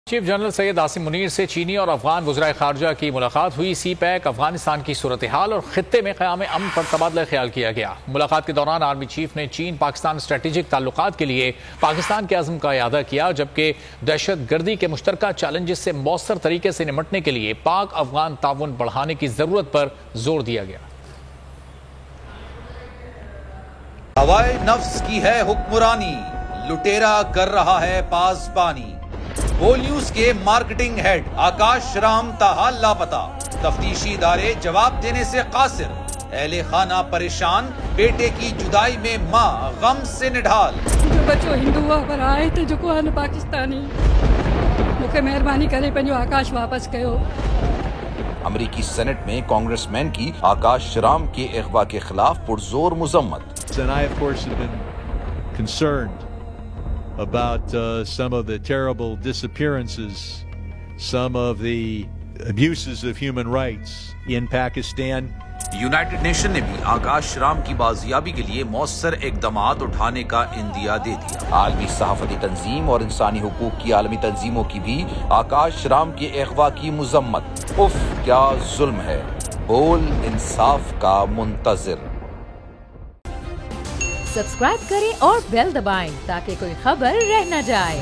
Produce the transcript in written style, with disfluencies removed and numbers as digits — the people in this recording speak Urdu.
چیف جنرل سید عاصم منیر سے چینی اور افغان وزرائے خارجہ کی ملاقات ہوئی۔ سی پیک افغانستان کی صورتحال اور خطے میں قیام امن پر تبادلہ خیال کیا گیا۔ ملاقات کے دوران آرمی چیف نے چین پاکستان اسٹریٹجک تعلقات کے لیے پاکستان کے عزم کا اعادہ کیا، جبکہ دہشت گردی کے مشترکہ چیلنجز سے مؤثر طریقے سے نمٹنے کے لیے پاک افغان تعاون بڑھانے کی ضرورت پر زور دیا گیا۔ ہوائے نفس کی ہے حکمرانی، لٹیرا کر رہا ہے پاسبانی۔ بول نیوز کے مارکیٹنگ ہیڈ آکاش رام تاحال لاپتہ، تفتیشی ادارے جواب دینے سے قاصر، اہل خانہ پریشان، بیٹے کی جدائی میں ماں غم سے نڈھال۔ جو بچو ہندو پر آئے تھے جو کو پاکستانی مکھے مہربانی کرے پنجو آکاش واپس کیو۔ امریکی سینٹ میں کانگریس مین کی آکاش رام کے اغوا کے خلاف پرزور مذمت۔ And I, of course, have been concerned about some of the terrible disappearances, some of the abuses of human rights in Pakistan. United nation نے بھی آکاش رام کی بازیابی کے لیے مؤثر اقدامات اٹھانے کا عندیہ دے دیا۔ عالمی صحافتی تنظیم اور انسانی حقوق کی عالمی تنظیموں کی بھی آکاش رام کے اغوا کی مذمت۔ اف کیا ظلم ہے، بول انصاف کا منتظر۔ سبسکرائب کریں اور بیل دبائیں تاکہ کوئی خبر رہ نہ جائے۔